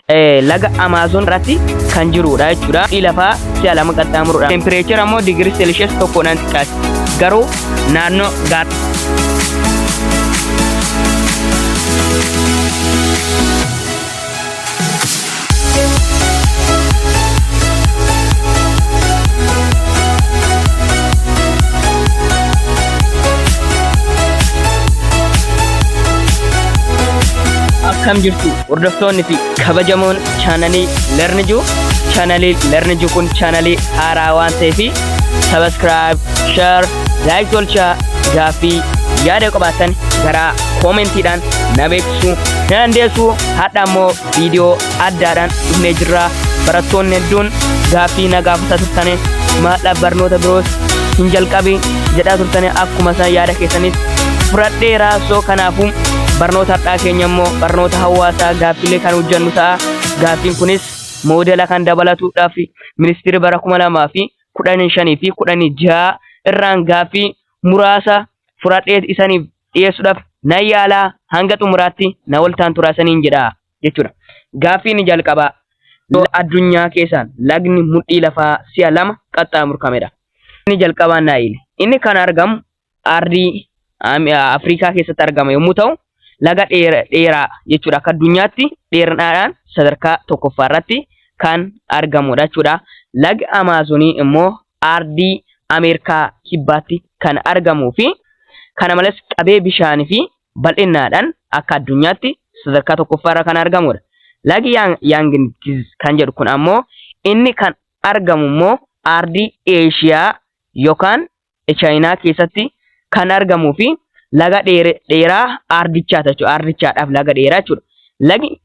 laga Amazon irratti kan jirudha jechuudha. Lafaa si'a lama qaxxaamurudha. Temperature ammoo degree Celsius tokkodhaan xiqqaati. Garuu naannoo akkam jirtu hordoftoonni fi kabajamoon chaanalii Learnju. Chaanalii Learnju kun chaanalii haaraa waan ta'eef subscribe, share, like tolchaa gaaffii yaada qabaatan gara koomentiidhaan na beeksisuu dandeessu. Hadda ammoo viidiyoo addaadhaan dhufnee jirra. Barattoonni hedduun gaaffii na gaafata turtanii maadha barnoota biroos hin jalqabi jedhaa turtanii akkuma isaan yaada keessanis fudhadheera. So kanaafuu barnoota har'aa keenya immoo barnoota hawaasaa gaaffiilee kan hojjennu ta'a. Gaaffiin kunis moodela kan dabalatuudhaaf ministeerri bara 2015 fi 16 irraan gaaffii muraasa fudhadhee isaniif dhiyeessuudhaaf na yaalaa hanga xumuraatti na waltaan turaasaniin jedha jechuudha. Gaaffiin jalqabaa addunyaa keessaan lagni mudhii lafaa si'a lama qaxxaamurkamedha. Inni jalqabaa Naayil. Inni kan argamu ardii Afrikaa keessatti argama yommuu ta'u laga dheeraa jechuudha. Akka addunyaatti dheerinaadhaan sadarkaa tokkoffaa irratti kan argamudha jechuudha. Lagi Amaazonii immoo ardii Ameerikaa kibbaatti kan argamuu fi kana malees qabee bishaanii fi bal'inaadhaan akka addunyaatti sadarkaa tokkoffaa irra kan argamudha. Lagi Yaangitiz kan jedhu kun ammoo inni kan argamu immoo ardii Eeshiyaa yookaan Chaayinaa keessatti kan argamuu fi laga dheeraa ardichaati jechuudha. Ardichaadhaaf laga dheeraa jechuudha. Lagi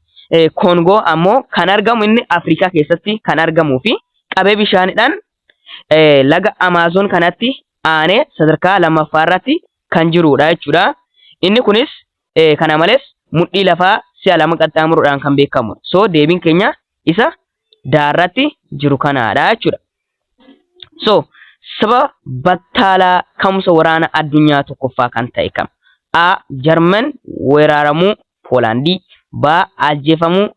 Koongoo ammoo kan argamu inni Afrikaa keessatti kan argamuu fi qabee bishaaniidhaan laga Amaazon kanatti aanee sadarkaa lammaffaa irratti kan jirudha jechuudha. Inni kunis kana malees mudhii lafaa si'a lama qaxxaamuruudhaan kan beekamudha. So deebiin keenya isa daarratti jiru kanaadha jechuudha. So sababa battaalaa ka'umsa waraana addunyaa tokkoffaa kan ta'e kam? A. Jarman weeraramuu Poolaandii. B. Ajjeefamuu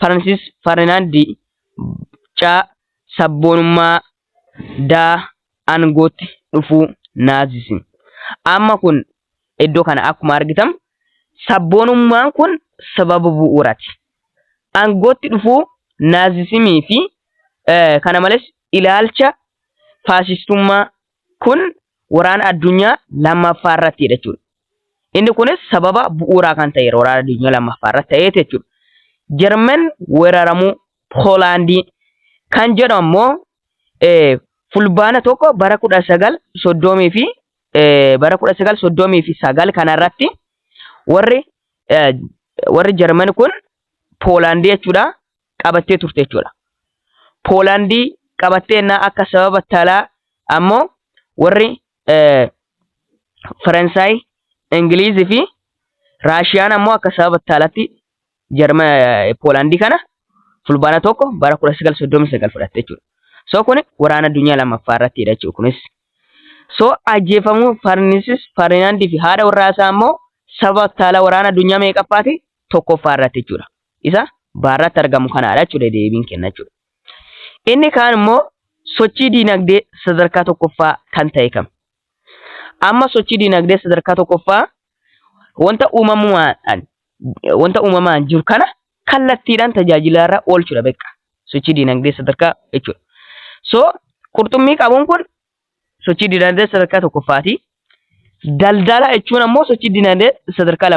Francis Ferdinand. C. Sabboonummaa. D. Aangootti dhufuu Naazism. Amma kun iddoo kana akkuma argitan sabboonummaan kun sababa bu'uuraati. Aangootti dhufuu Naazismii fi kana malees ilaalcha faasistummaa kun waraana addunyaa lammaffaa irratti jechuudha. Inni kunis sababa bu'uuraa kan ta'e waraana addunyaa lammaffaa irratti ta'ee jechuudha. Jarman weeraramuu Poolaandii kan jedhamu ammoo fulbaana tokko bara 1930 fi bara 1939 kanarratti warri Jarman kun Poolaandii jechuudha qabattee turte jechuudha. Poolaandii qabatteenna akka sababa battaalaa ammoo warri Faransaay, Ingiliizii fi Raashiyaan ammoo akka sababa battaalaatti Poolaandii kana fulbaana tokko bara 1939 fudhatte jechuudha. So kun waraana addunyaa lammaffaa irratti jechuudha kunis. So ajjeefamuu Francis Ferdinand fi haadha warraasaa ammoo sababa battaalaa waraana addunyaa meeqaffaati? Tokkoffaa irratti jechuudha. Isa baarratti argamu kanaadha jechuudha deebiin kenna jechuudha. Inni kaan immoo sochii diinagdee sadarkaa tokkoffaa kan ta'e kam? Amma sochii diinagdee sadarkaa tokkoffaa wanta uumamaan jiru kana kallattiidhaan tajaajilarra oolchuudha beekaa. Sochii diinagdee sadarkaa jechuudha. So qurxummii qabuun kun sochii diinagdee sadarkaa tokkoffaati. Daldala jechuun ammoo sochii diinagdee sadarkaa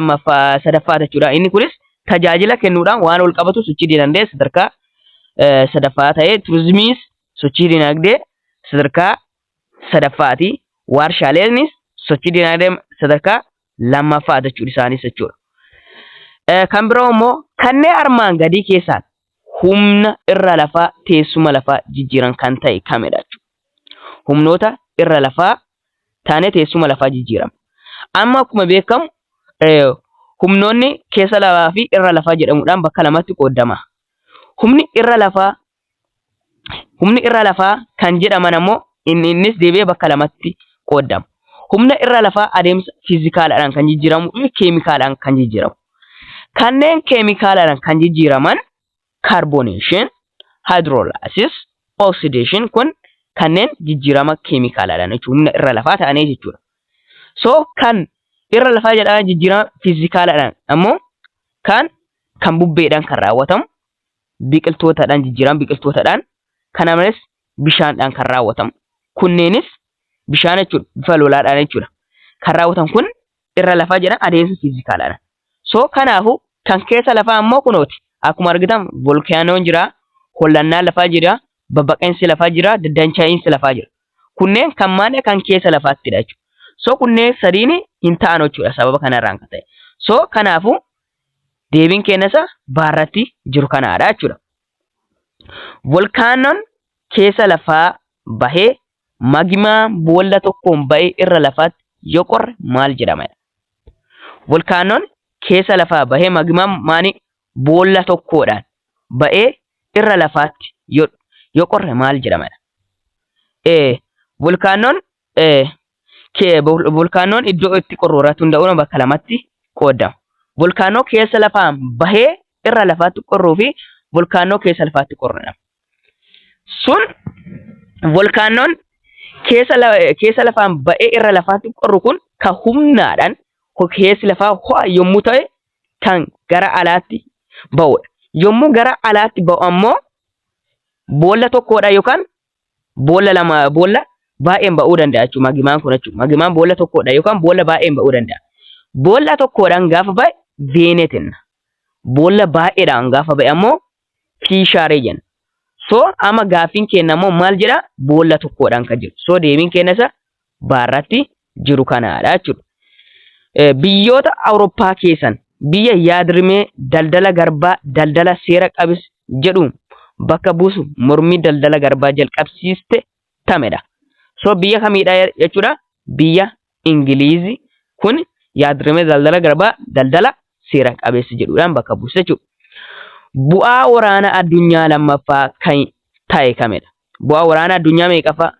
sadaffaa jechuudha. Inni kunis tajaajila kennuudhaan waan ol qabatu sochii diinagdee sadarkaa sadaffaa ta'ee turizimiis sochii diinagdee sadarkaa sadaffaati. Warshaaleenis sochii diinagdee sadarkaa lammaffaa jechuudha isaanis jechuudha. Kan biroo immoo kanneen armaan gadii keessaan humna irra lafaa teessuma lafaa jijjiiran kan ta'e kamidha jechuudha. Humnoota irra lafaa taanee teessuma lafaa jijjiirama. Amma akkuma beekamu humnoonni keessa lafaa fi irra lafaa jedhamuudhaan bakka lamatti qoodama. Humni irra lafaa kan jedhaman ammoo innis deebi'ee bakka lamatti qoodama. Humna irra lafaa adeemsa fiizikaalaadhaan kan jijjiiramu fi keemikaalaan kan jijjiiramu. Kanneen keemikaalaan kan jijjiiraman carbonation, hydrolysis, oxidation kun kanneen jijjiirama keemikaalaadhaan jechuun irra lafaa ta'anii jechuudha. So kan irra lafaa jedhaman jijjiirama fiizikaalaadhaan ammoo kan bubbeedhaan kan raawwatamu biqiltootaadhaan jijjiirama biqiltootaadhaan kana malees bishaandhaan kan raawwatamu. Kunneenis bishaan jechuudha bifa lolaadhaan jechuudha. Kan raawwatan kun irra lafaa jedhan adeemsa fiizikaalaadhaan. So kanaafu kan keessa lafaa ammoo kunooti. Akkuma argitan volkaanoon jira, hollannaan lafaa jira, babbaqeensi lafaa jira, daddanchaa'insi lafaa jira. Kunneen kan maal kan keessa lafaattidha jechuudha. So kunneen sadiin hin ta'an jechuudha sababa kanarraan kan ta'e. So kanaafu deebiin keenyasa baarratti jiru kanaadha jechuudha. Volkaanoon keessa lafaa bahee magmaa boolla tokkoon bahee irra lafaatti yoo qorre maal jedhama? Volkaanoon keessa lafaa bahee magmaa maani boolla tokkoodhaan bahee irra lafaatti yoo qorre maal jedhama? Volkaanoon iddoo itti qorrooratu hunda'uun bakka lamatti qoodama. Volkaanoo keessa lafaan bahee irra lafaatti qorruu fi volkaanoo keessa lafaatti qorrudha. Sun volkaanoon keessa lafaan bahee irra lafaatti qorru kun kan humnaadhaan keessi lafaa ho'a yommuu ta'e kan gara alaatti ba'udha. Yommuu gara alaatti ba'u ammoo boolla tokkodha yookaan boolla baay'een ba'uu danda'a jechuudha. Magmaan kun jechuudha. Magmaan boolla tokkodha yookaan boolla baay'een ba'uu danda'a. Boolla tokkodhaan gaafa ba'e veenetinna. Boolla baay'eedhaan gaafa ba'e ammoo fiishaaree jenna. So ama gaafiin keenya ammoo maal jedha? Boolla tokkodhaan kan jiru. So deebiin keenyasa baarratti jiru kanaadha jechuudha. Biyyoota Awurooppaa keessan biyya yaadrimee daldala garbaa daldala seera qabis jedhu bakka buusu mormii daldala garbaa jalqabsiiste tamedha. So biyya kamiidha jechuudha? Biyya Ingiliizi kun yaadrimee daldala garbaa daldala seera qabeessi jedhuudhaan bakka buuse jechuudha. Bu'aa waraana addunyaa lammaffaa kan ta'e kamidha? Bu'aa waraana addunyaa meeqaffaa?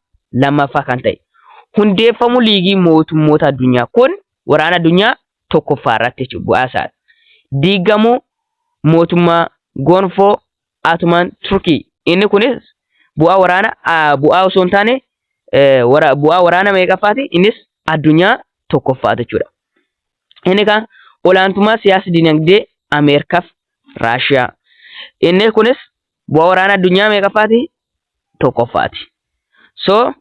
Lammaffaa kan ta'e. Hundeeffamuu liigii mootummoota addunyaa kun waraana addunyaa tokkoffaa irratti jechuudha bu'aa isaa. Diigamuu mootummaa gonfoo atumaan Turkii. Inni kunis bu'aa osoo hin taane bu'aa waraana meeqaffaati? Innis addunyaa tokkoffaa jechuudha. Inni kan olaantummaa siyaasa dinagdee Ameerikaaf Raashiyaa. Inni kunis bu'aa waraana addunyaa meeqaffaati? Tokkoffaati. So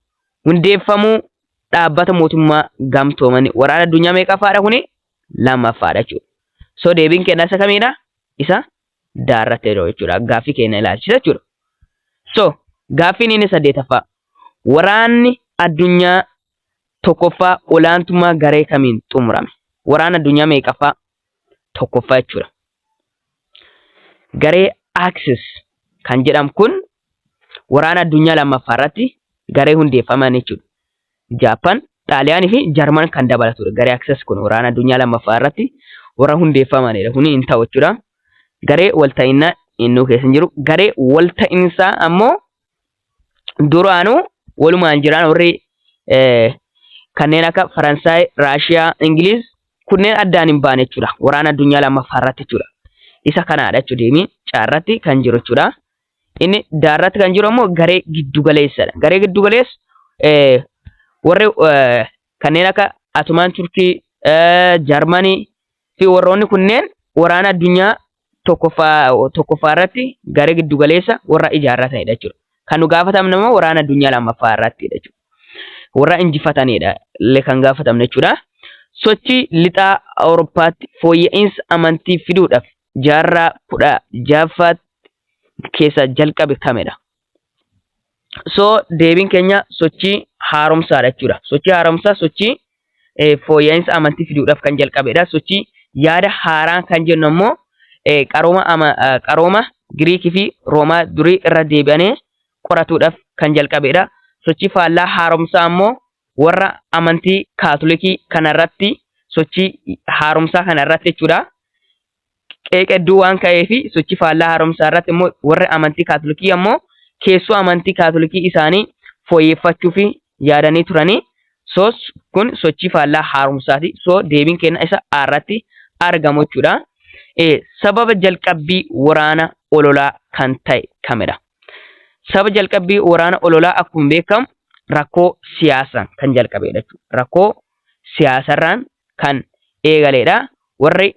hundeeffamuu dhaabbata mootummaa gamtoomanii waraana addunyaa meeqaffaadha kuni? Lammaffaadha jechuudha. So deebiin keenya isa kamiidha? Isa daarratti jechuudha. Gaaffii keenya ilaalchisa jechuudha. So gaaffiin inni 8ffaa. Waraanni addunyaa tokkoffaa olaantummaa garee kamiin xumurame? Waraana addunyaa meeqaffaa? Tokkoffaa jechuudha. Garee Axis kan jedhamu kun waraana addunyaa lammaffaa irratti garee hundeeffaman jechuudha. Jaapaan, Xaaliyaanii fi Jarman kan dabalatudha. Garee Axis kun waraana addunyaa lammaffaa irratti warra hundeeffamanidha. Kuni hin ta'u jechuudha. Garee walta'innaa innuu keessa hin jiru. Garee walta'insaa ammoo duraanuu walumaan jiran warri kanneen akka Faransaay, Raashiyaa, Ingiliiz kunneen addaan hin baane jechuudha. Waraana addunyaa lammaffaa irratti jechuudha. Isa kanaadha jechuudha. Deemii caarratti kan jiru jechuudha. Inni daarratti kan jiru ammoo garee giddugaleessadha. Garee giddugaleessa warri kanneen akka atumaan Turkii, Jarmanii fi warroonni kunneen waraana addunyaa tokkoffaa irratti garee giddugaleessa warra ijaarratanidha jechuudha. Kan nu gaafatamne immoo waraana addunyaa lammaffaa irrattidha jechuudha. Warra injifatanidha kan gaafatamne jechuudha. Sochii lixaa Awurooppaatti fooyya'insa amantii fiduudhaaf jaarraa 16 keessa jalqabe kamidha? So deebiin keenya sochii haaromsaadha jechuudha. Sochii haaromsaa sochii fooyya'insa amantii fiduudhaaf kan jalqabedha. Sochii yaada haaraa kan jennu ammoo qarooma Giriikii fi Roomaa durii irra deebi'anii qoratuudhaaf kan jalqabedha. Sochii faallaa haaromsaa ammoo warra amantii Kaatolikii kanarratti sochii haaromsaa kanarratti jechuudha. Qeeqedduu waan ka'eefi sochii faallaa haaromsaa irratti immoo warra amantii Kaatolikii ammoo keessoo amantii Kaatolikii isaanii fooyyeffachuuf yaadanii turanii. So kun sochii faallaa haaromsaati. So deebiin keenya isa irratti argamu jechuudha. Sababa jalqabbii waraana ololaa kan ta'e kamidha? Sababa jalqabbii waraana ololaa akkuma beekamu rakkoo siyaasaan kan jalqabeedha jechuudha. Rakkoo siyaasarraan kan eegaledha. Warri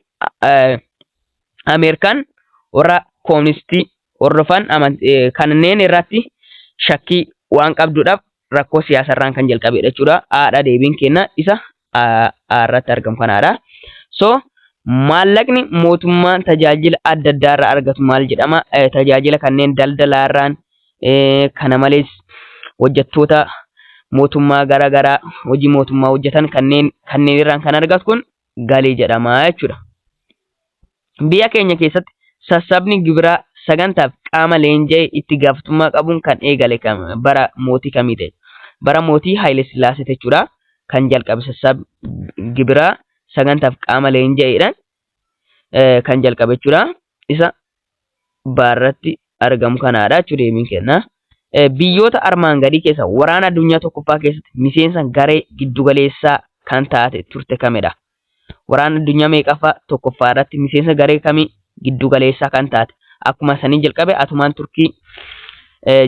Ameerikaan warra kooministii hordofan kanneen irratti shakkii waan qabduudhaaf rakkoo siyaasarraan kan jalqabeedha jechuudha. Haadha deebiin kenna isa irratti argamu kanaadha. So maallaqni mootummaan tajaajila adda addaa irraa argatu maal jedhama? Tajaajila kanneen daldalaarraan kana malees hojjettoota mootummaa garaagaraa hojii mootummaa hojjetan kanneen irraan kan argatu kun galii jedhama jechuudha. Biyya keenya keessatti sassabni gibiraa sagantaaf qaama leenja'ee itti gaafatamummaa qabuun kan eegale bara mootii kamii ta'e? Bara mootii Haayile Sillaasee jechuudha. Kan jalqabe sassabni gibiraa sagantaaf qaama leenja'eedhaan kan jalqabe jechuudha. Isa baarratti argamu kanaadha jechuudha deebiin kenna. Biyyoota armaan gadii keessa waraana addunyaa tokkoffaa keessatti miseensa garee giddugaleessaa kan taate turte kamidha? Waraana addunyaa meeqaffaa tokkoffaa irratti miseensa garee kamii giddugaleessaa kan taate? Akkuma sanii jalqabe atumaan Turkii,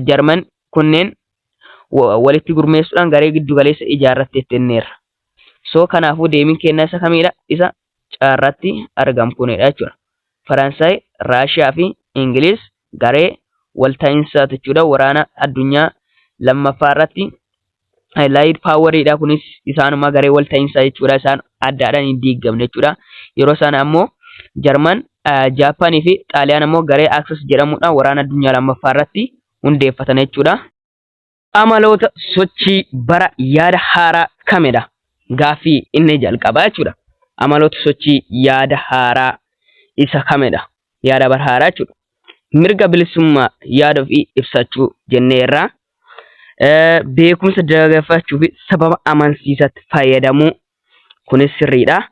Jarman kunneen walitti gurmeessuudhaan garee giddugaleessa ijaarrattee tenneerra. So kanaafuu deebiin kenna isa kamidha? Isa caarratti argamu kunidha jechuudha. Faransaay, Raashiyaa fi Ingiliis garee walta'iinsaa jechuudha. Waraana addunyaa lammaffaa irratti Allied Power'idha. Kunis isaanuma garee walta'iinsaa jechuudha. Isaan addaadhaan hin diigamne jechuudha. Yeroo sana ammoo Jarman, Jaappaanii fi Xaaliyaan ammoo garee Axis jedhamuudhaan waraana addunyaa lammaffaa irratti hundeeffatan jechuudha. Amaloota sochii bara yaada haaraa kamidha? Gaaffii inni jalqabaa jechuudha. Amaloota sochii yaada haaraa isa kamidha? Yaada bara haaraa jechuudha. Mirga bilisummaa yaada ofii ibsachuu jenneerra. Beekumsa dagaagfachuu fi sababa amansiisatti fayyadamuu kunis sirriidha.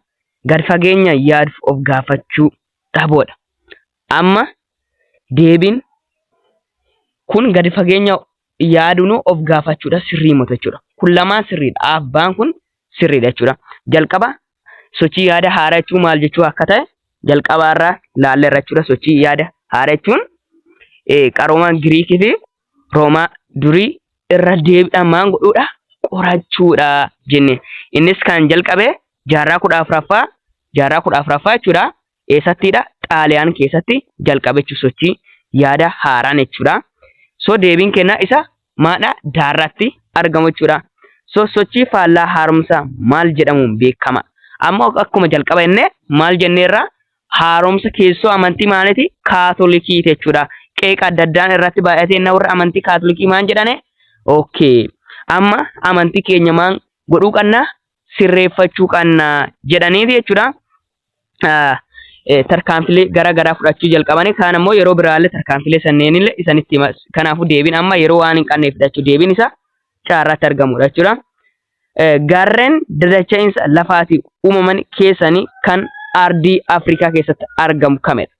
Gad fageenya yaaduuf of gaafachuu dhabuudha. Amma deebiin kun gad fageenya yaaduun of gaafachuudha sirrii mata jechuudha. Kun lamaan sirriidha. Abbaan kun sirriidha jechuudha. Jalqaba sochii yaada haaraa jechuun maal jechuu akka ta'e jalqabaarraa laalleerra jechuudha. Sochii yaada haaraa jechuun qaroomaan Giriikii fi Roomaa durii irra deebiidhaan maal godhuudha? Qorachuudha jenne. Innis kan jalqabe jaarraa 14ffaa jechuudha. Eessattidha? Xaaliyaan keessatti jalqabe jechuudha sochii yaada haaraan jechuudha. So deebiin kennaa isa maadha? Daarratti argamu jechuudha. So sochii faallaa haaromsaa maal jedhamuun beekama? Amma akkuma jalqaba jennee maal jenneerra? Haaromsa keessoo amantii maaliiti? Kaatolikii jechuudha. Qeeqa adda addaan irratti baay'atee warra amantii kaatolikii maal jedhane? Okay. Amma amantii keenya maal godhuu qabna? Sirreeffachuu qabna jedhaniiti jechuudha. Tarkaanfilee garaa fudhachuu jalqabanii kaan ammoo yeroo biraallee tarkaanfilee sanneenillee isanitti hima. Kanaafuu deebiin amma yeroo waan hin qabneef jechuudha. Deebiin isa caarratti argamudha jechuudha. Gaarreen dadacha'iinsa lafaatii uumaman keessanii kan ardii Afrikaa keessatti argamu kamidha?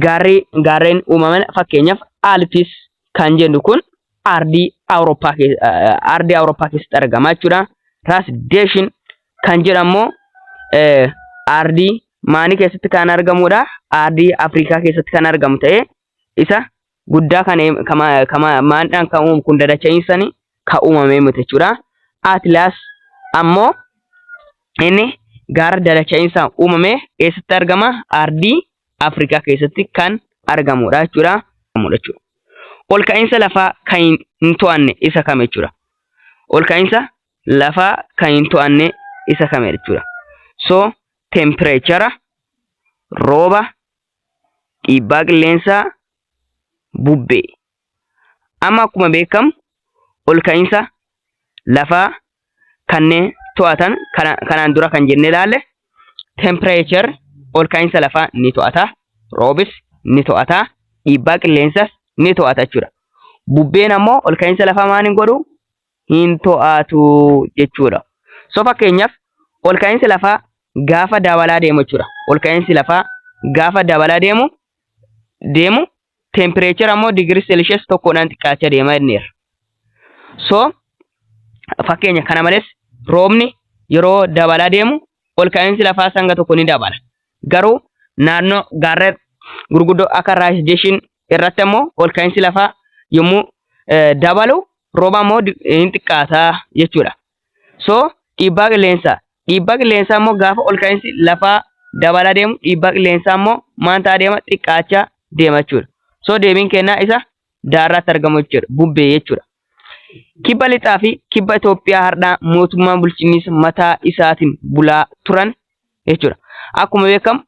Gaarreen uumaman fakkeenyaaf Alpis kan jennu kun ardii Awurooppaa keessatti argama jechuudha. Ras Deeshin kan jedhamu ardii maanii keessatti kan argamudha? Ardii Afrikaa keessatti kan argamu ta'ee isa guddaa maandhaan kan uumamu kun dadacha'iinsanii kan uumamee miti jechuudha. Atlas ammoo inni gaara dadacha'iinsaan uumamee eessatti argama? Ardii Afrikaa keessatti kan argamudha jechuudha. Ol ka'iinsa lafaa kan hin to'anne isa kam jechuudha? Ol ka'iinsa lafaa kan hin to'anne isa kam jechuudha? So temperature, rooba, dhiibbaa qilleensaa, bubbee. Amma akkuma beekamu ol ka'iinsa lafaa kanneen to'atan kanaan dura kan jenne ilaalle temperature ol ka'iinsa lafaa ni to'ata, roobis ni to'ata, dhiibbaa qilleensas ni to'ata jechuudha. Bubbeen ammoo ol ka'iinsa lafaa maal hin godhu? Hin to'atu jechuudha. So fakkeenyaaf ol ka'iinsi lafaa gaafa dabalaa deemu jechuudha. Ol ka'iinsi lafaa gaafa dabalaa deemu temperature ammoo digirii Celsius tokkodhaan xiqqaachaa deemaa jenneerra. So fakkeenya kana malees roobni yeroo dabalaa deemu ol ka'iinsi lafaa sanga tokko ni dabala. Garuu naannoo gaarreen gurguddoo akka raashideeshin irratti immoo ol ka'iinsi lafaa yommuu dabalu rooba immoo hin xiqqaataa jechuudha. So dhiibbaa qilleensaa immoo gaafa ol ka'iinsi lafaa dabalaa deemu dhiibbaa qilleensaa immoo maal ta'aa deema xiqqaachaa deema jechuudha. So deebiin kennaa isa daarraatti argamu jechuudha bubbee jechuudha. Kibba lixaa fi kibba Itoophiyaa har'aa mootummaa bulchiinsa mataa isaatiin bulaa turan jechuudha. Akkuma beekamu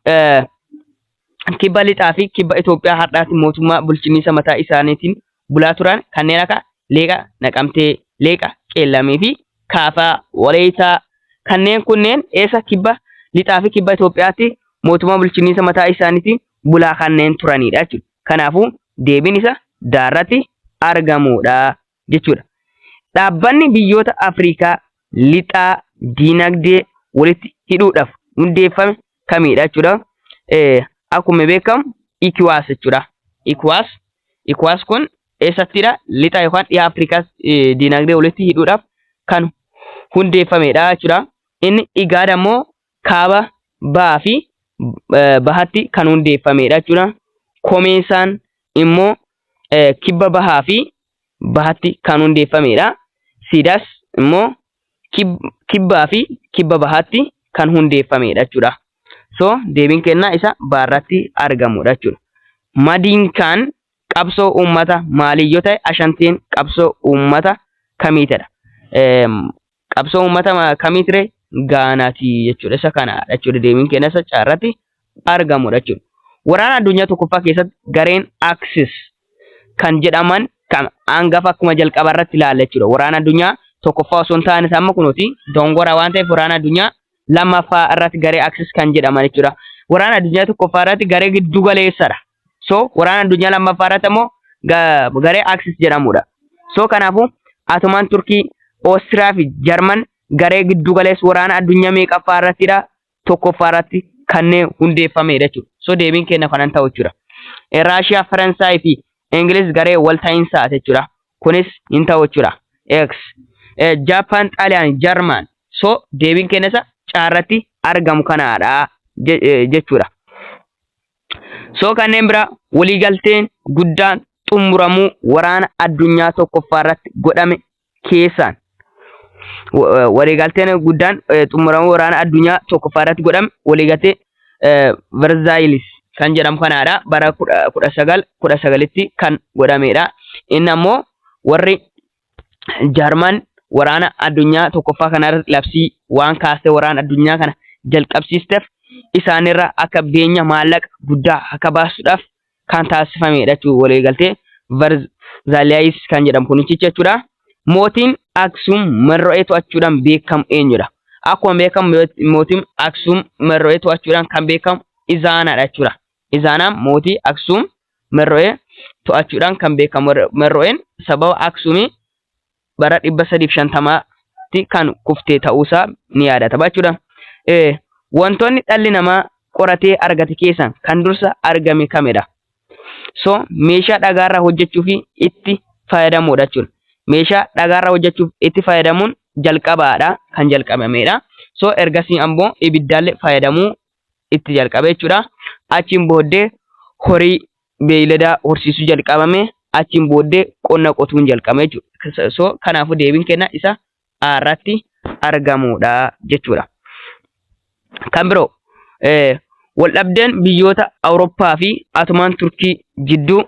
kibba lixaa fi kibba Itoophiyaa har'aatti mootummaa bulchiinsa mataa isaaniitiin bulaa turan kanneen akka Leeqa Naqamtee, Leeqa Qeellamii fi Kaafaa Waleetaa kanneen kunneen eessa kibba lixaa fi kibba Itoophiyaatti mootummaa bulchiinsa mataa isaaniitiin bulaa kanneen turanidha jechuudha. Kanaafuu deebiin isa daarratti argamudha jechuudha. Dhaabbanni biyyoota Afrikaa lixaa diinagdee walitti hidhuudhaaf hundeeffame kamidha jechuudha. Akkuma beekamu ECOWAS jechuudha. ECOWAS kun eessattidha? Lixaa yookaan dhiyaa Afrikaa diinagdee walitti hidhuudhaaf kan hundeeffamedha jechuudha. Inni IGAD ammoo kaaba bahaa fi bahatti kan hundeeffamedha jechuudha. Komeesaan immoo kibba bahaa fi bahatti kan hundeeffamedha. Sidas immoo kibbaa fi kibba bahatti kan hundeeffamedha jechuudha. So deebiin kennaa isa baarratti argamudha jechuudha. Madiinkaan qabsoo uummata maalii yoo ta'e Ashanteen qabsoo uummata kamiitidha. Qabsoo uummata kamiitire Gaanaati jechuudha. Isa kanadha jechuudha. Deebiin kennaa isa caarratti argamudha jechuudha. Waraana addunyaa tokkoffaa keessatti gareen Axis kan jedhaman kan hangafa akkuma jalqaba irratti ilaalla jechuudha. Waraana addunyaa tokkoffaa osoo hin taane amma kunuuti dongora waan ta'eef waraana addunyaa lammaffaa irratti garee Axis kan jedhaman jechuudha. Waraana addunyaa tokkoffaa irratti garee giddu galeessadha. So waraana addunyaa lammaffaa irratti immoo garee Axis jedhamudha. So kanaafuu atomaan Turkii, Oostiriyaa fi Jarman garee giddu galeessa waraana addunyaa meeqaffaa irrattidha? Tokkoffaa irratti kanneen hundeeffamedha jechuudha. So deebiin kenna kanan ta'u jechuudha. Raashiyaa, Faransaay fi Ingiliz garee walta'iinsaa jechuudha. Kunis hin ta'u jechuudha. X Japan, Xaaliyaan, Jarman. So deebiin kenna isa caarratti argamu kanadha jechuudha. So kanneen bira waliigalteen guddaan xumuramuu waraana addunyaa tokkoffaa irratti godhame keessaan waliigalteen guddaan xumuramuu waraana addunyaa tokkoffaa irratti godhame waliigaltee Versailles kan jedhamu kanadha. Bara 1919tti kan godhamedha. Inni ammoo warri Jarman waraana addunyaa tokkoffaa kanarratti labsii waan kaasee waraana addunyaa kana jalqabsiisteef isaanirra akka beenya maallaqa guddaa akka baasuudhaaf kan taasifamedha jechuudha. Waliigaltee Versailles kan jedhamu kunichi jechuudha. Mootiin Aksum Merro'ee to'achuudhaan beekamu eenyudha? Akkuma beekamu mootiin Aksum Merro'ee to'achuudhaan kan beekamu Izaanaadha jechuudha. Izaanaan mootii Aksum Merro'ee to'achuudhaan kan beekamu. Merro'een sababa Aksumii bara 350tti kan kuftee ta'uusaa ni yaadatama jechuudha. Wantoonni dhalli namaa qoratee argate keessaan kan dursa argame kamidha? So meeshaa dhagaarraa hojjechuuf itti fayyadamuudha jechuudha. Meeshaa dhagaarraa hojjechuuf itti fayyadamuun jalqabaadha kan jalqabamedha. So ergasii ammoo ibiddaallee fayyadamuu itti jalqabe jechuudha. Achiin booddee horii beeyladaa horsiisuu jalqabame. Achiin booddee qonna qotuun jalqabame jechuudha. So kanaafuu deebiin kenna isa irratti argamudha jechuudha. Kan biroo waldhabdeen biyyoota Awurooppaa fi atomaan Turkii jidduu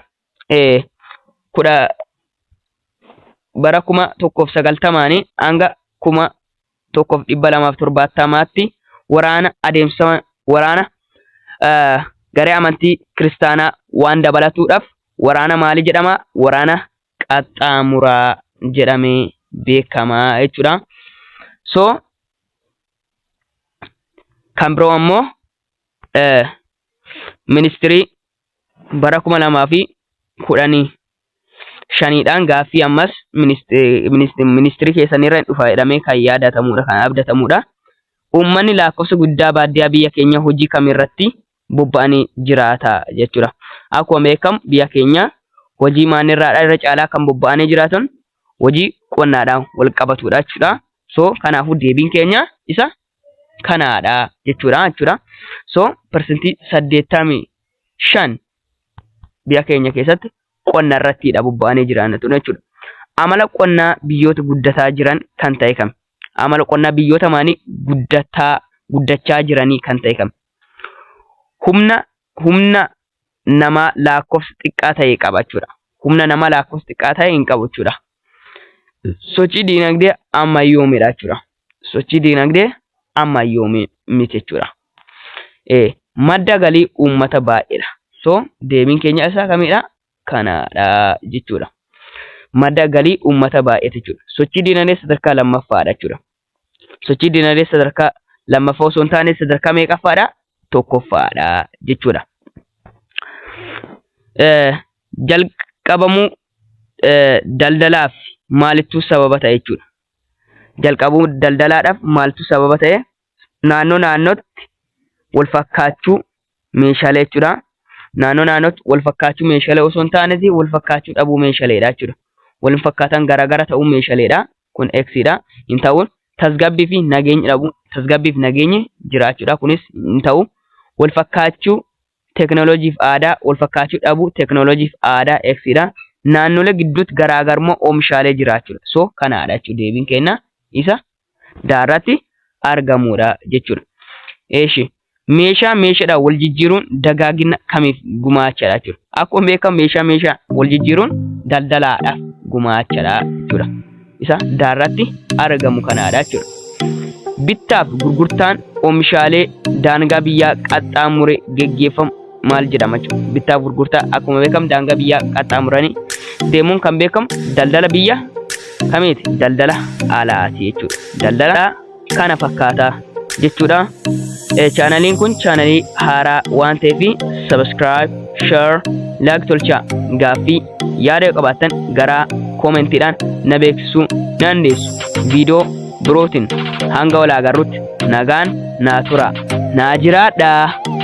bara 1990 hanga 1270tti waraana garee amantii kiristaanaa waan dabalatuudhaaf waraana maali jedhama? Waraana qaxxaamuraa jedhamee beekama jechuudha. So kan biroo ammoo ministirii bara 2015dhaan gaaffii ammas ministirii keessanirra dhufa jedhamee kan yaadatamudha, kan abdatamudha. Uummanni lakkoofsa guddaa baadiyyaa biyya keenya hojii kamirratti bobba'anii jiraata jechuudha. Akkuma beekamu biyya keenya hojii maalirraa irra caalaa kan bobba'anii jiraatan hojii qonnaadhaan wal qabatudha jechuudha. So kanaafuu deebiin keenya isa kanadha jechuudha. So persentii 85 biyya keenya keessatti qonna irrattiidha bobba'anii jiraannatu jechuudha. Amala qonnaa biyyoota guddataa jiran kan ta'e kam? Amala qonnaa biyyoota maanii guddachaa jiranii kan ta'e kam? Humna nama lakkoofsa xiqqaa ta'e qaba jechuudha. Humna nama lakkoofsa xiqqaa ta'e hin qabu jechuudha. Sochii diinagdee ammayyoomeedha jechuudha. Sochii diinagdee ammayyoomee miti jechuudha. Madda galii uummata baay'eedha. So deebiin keenya isaa kamidha? Kanaadha jechuudha. Madda galii uummata baay'eeti jechuudha. Sochii diinagdee sadarkaa lammaffaadha jechuudha. Sochii diinagdee sadarkaa lammaffaa osoo hin taane sadarkaa meeqaffaadha? Tokkoffaadha jechuudha. Jalqabamuu daldalaaf maalittuu sababa ta'e jechuudha. Jalqabamuu daldalaadhaaf maaltu sababa ta'e? Naannootti wal fakkaachuu meeshaalee jechuudha. Naannootti wal fakkaachuu meeshaalee osoo hin taaneeti wal fakkaachuu dhabuu meeshaaleedha jechuudha. Wal fakkaatan garagara ta'uu meeshaaleedha. Kun X'dha. Hin ta'uun tasgabbii fi nageenya dhabuu. Tasgabbii fi nageenya jiraachuudha. Kunis hin ta'u. Wal fakkaachuu teknooloojiif aadaa wal fakkaachuu dhabuu teknooloojiif aadaa X'dha. Naannolee gidduutti garaagarummaa oomishaalee jiraachuudha. So kanaadha jechuudha. Deebiin keenya isa daarratti argamudha jechuudha. Meeshaadhaan wal jijjiiruun dagaagina kamiif gumaachadha jechuudha. Akkuma beekamu meeshaa wal jijjiiruun daldalaadhaaf gumaachadha jechuudha. Isa daarratti argamu kanaadha jechuudha. Bittaaf gurgurtaan oomishaalee daangaa biyyaa qaxxaamuree geggeeffamu maal jedhama jechuudha. Bittaaf gurgurtaa akkuma beekamu daangaa biyyaa qaxxaamuranii deemuun kan beekamu daldala biyya kamiiti? Daldala alaati jechuudha. Daldala kana fakkaata jechuudha. Chaanaliin kun chaanalii haaraa waan ta'eef subscribe, share, like tolchaa. Gaaffii yaada qabaattan gara koomentiidhaan na beeksisuu dandeessu. Viidiyoo birootiin hanga wal agarrutti nagaan naa tura. Naa jiraadhaa.